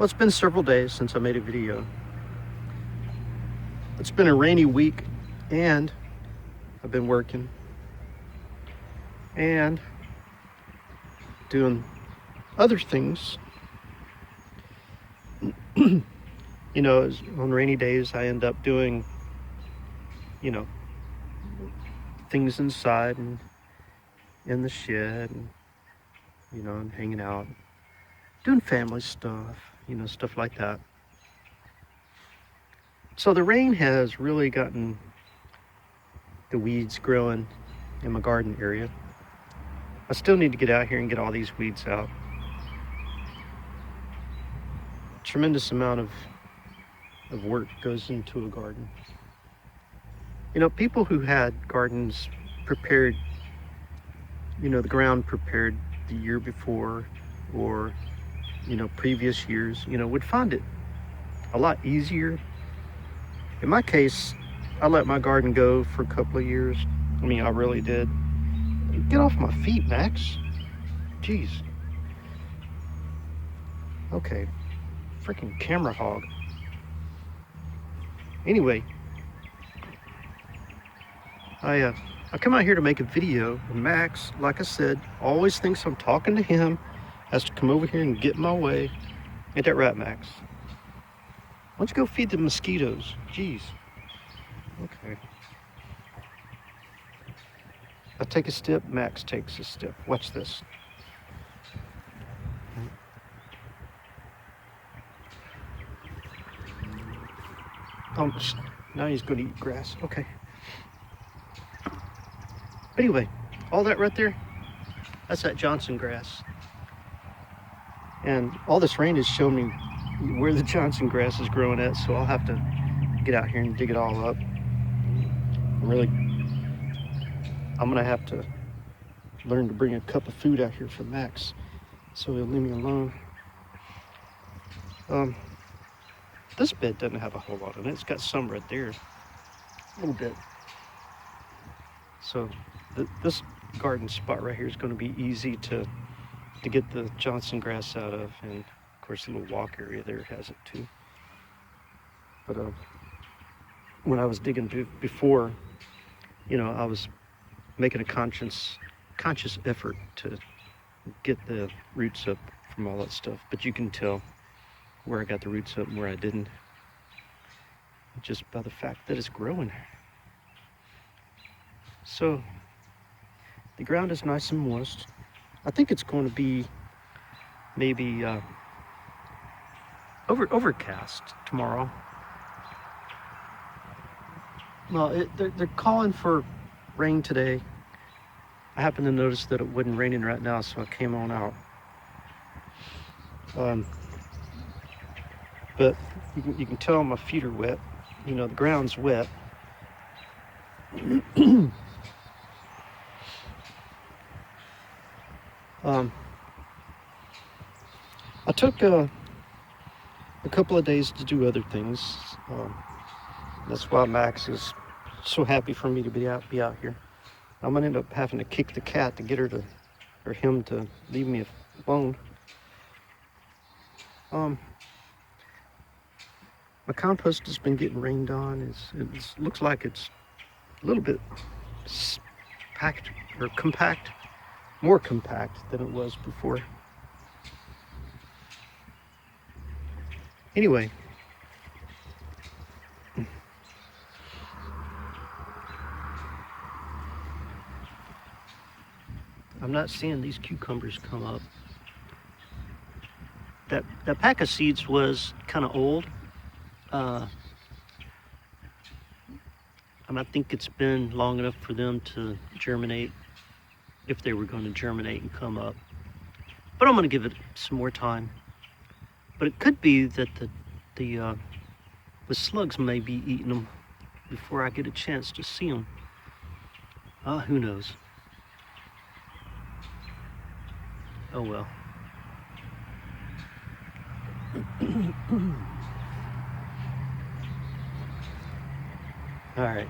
Well, it's been several days since I made a video. It's been a rainy week, and I've been working and doing other things. You know, on rainy days, I end up doing, things inside and in the shed, and hanging out, doing family stuff, stuff like that. So the rain has really gotten the weeds growing in my garden area. I still need to get out here and get all these weeds out. Tremendous amount of work goes into a garden. People who had gardens prepared, the ground prepared the year before or, previous years, would find it a lot easier. In my case, I let my garden go for a couple of years. I really did. Get off my feet, Max. Jeez. Okay. Freaking camera hog. Anyway, I come out here to make a video, and Max, like I said, always thinks I'm talking to him, has to come over here and get in my way. Ain't that right, Max? Why don't you go feed the mosquitoes? Jeez. Okay. I take a step, Max takes a step. Watch this. Now he's going to eat grass. Okay. Anyway, all that right there, that's that Johnson grass. And all this rain has shown me where the Johnson grass is growing at, so I'll have to get out here and dig it all up. I'm going to have to learn to bring a cup of food out here for Max so he'll leave me alone. This bed doesn't have a whole lot in it. It's got some right there, a little bit. So this garden spot right here is going to be easy to get the Johnson grass out of, and of course the little walk area there has it too. But when I was digging before, I was making a conscious effort to get the roots up from all that stuff. But you can tell where I got the roots up and where I didn't, just by the fact that it's growing. So the ground is nice and moist. I think it's going to be maybe overcast tomorrow. Well, they're calling for rain today. I happened to notice that it wasn't raining right now, so I came on out. But you can tell my feet are wet. The ground's wet. I took a couple of days to do other things. That's why Max is so happy for me to be out here. I'm gonna end up having to kick the cat to get her to, or him to leave me alone. My compost has been getting rained on. It looks like it's a little bit packed or compact, more compact than it was before. Anyway, I'm not seeing these cucumbers come up. That pack of seeds was kind of old. I think it's been long enough for them to germinate, if they were going to germinate and come up. But I'm going to give it some more time. But it could be that the slugs may be eating them before I get a chance to see them. Who knows? Oh well. All right.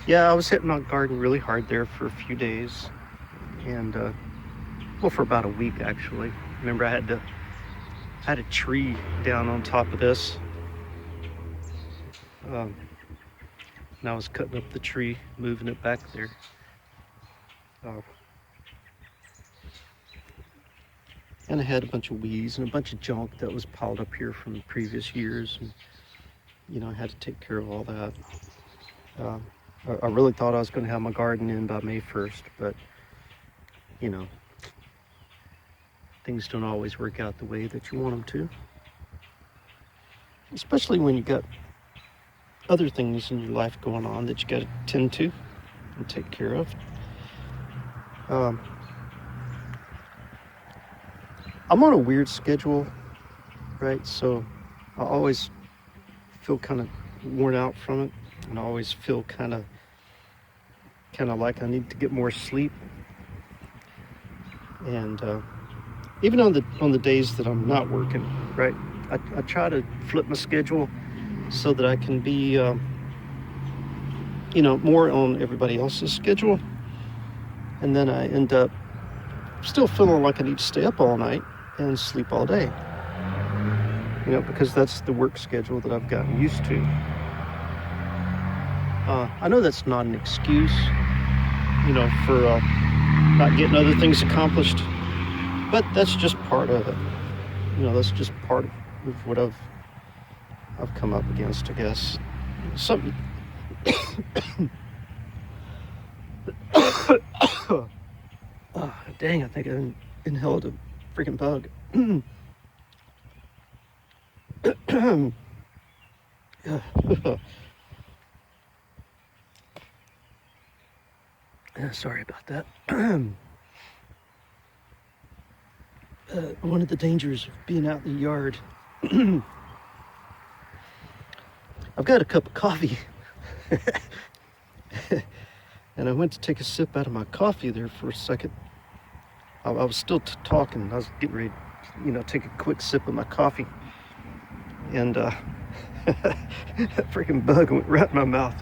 Yeah, I was hitting my garden really hard there for a few days, and well, for about a week actually. Remember, I had to I had a tree down on top of this. And I was cutting up the tree, moving it back there. And I had a bunch of weeds and a bunch of junk that was piled up here from previous years. And, you know, I had to take care of all that. I really thought I was going to have my garden in by May 1st, but, you know, things don't always work out the way that you want them to. Especially when you got other things in your life going on that you got to tend to and take care of. I'm on a weird schedule, right? So I always feel kind of worn out from it, and I always feel kind of like I need to get more sleep. And even on the days that I'm not working, right? I try to flip my schedule so that I can be, you know, more on everybody else's schedule. And then I end up still feeling like I need to stay up all night and sleep all day. You know, because that's the work schedule that I've gotten used to. I know that's not an excuse, you know, for not getting other things accomplished, but that's just part of it. You know, that's just part of what I've come up against, I guess. Something. Oh, dang, I think I inhaled a freaking bug. Sorry about that. One of the dangers of being out in the yard. I've got a cup of coffee. And I went to take a sip out of my coffee there for a second. I was still talking. I was getting ready to, you know, take a quick sip of my coffee. And that freaking bug went right in my mouth.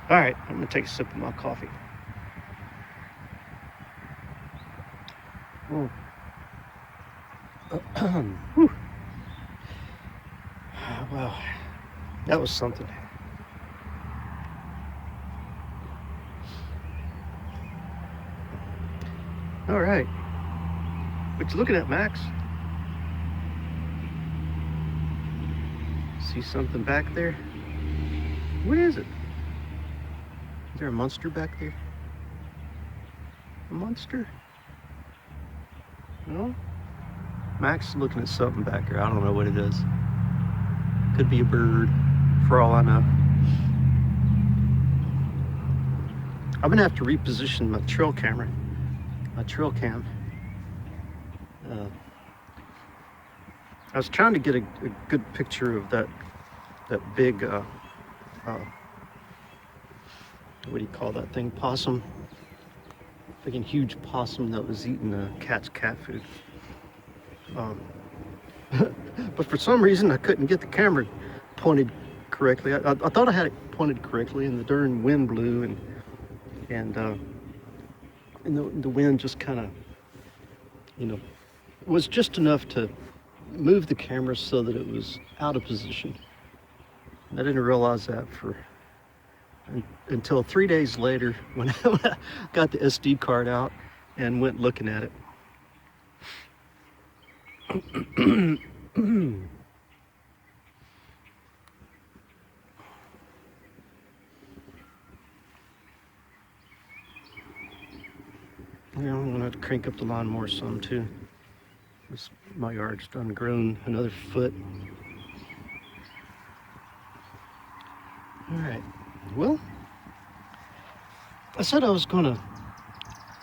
All right, I'm gonna take a sip of my coffee. Wow, that was something. All right, what you looking at, Max? See something back there? What is it? Is there a monster back there? A monster? No? Max is looking at something back there. I don't know what it is. Could be a bird, for all I know. I'm gonna have to reposition my trail camera. My trail cam. I was trying to get a good picture of that big, what do you call that thing? Possum. Freaking huge possum that was eating a cat's cat food. But for some reason I couldn't get the camera pointed correctly. I thought I had it pointed correctly, and the darn wind blew, and the wind just kind of, you know, was just enough to move the camera so that it was out of position. And I didn't realize that until 3 days later when I got the SD card out and went looking at it. Yeah, I'm gonna have to crank up the lawnmower some too. My yard's done grown another foot. All right, well, I said I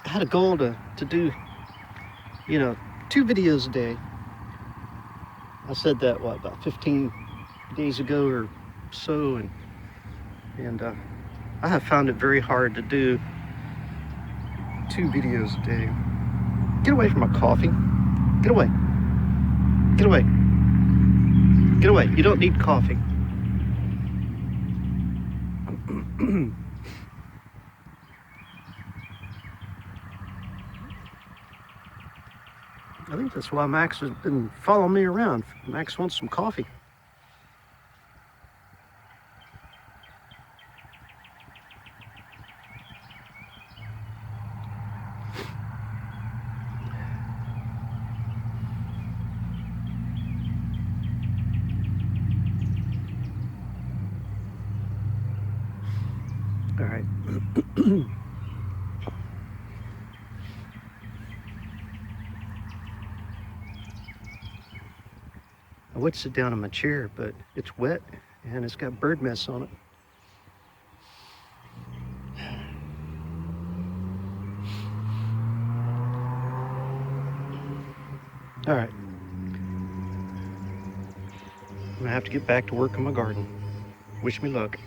had a goal to do, you know, 2 videos a day. I said that, about 15 days ago or so, and I have found it very hard to do 2 videos a day. Get away from my coffee. Get away. Get away. Get away. You don't need coffee. I think that's why Max has been following me around. Max wants some coffee. All right. I would sit down in my chair, but it's wet and it's got bird mess on it. All right. I'm gonna have to get back to work in my garden. Wish me luck.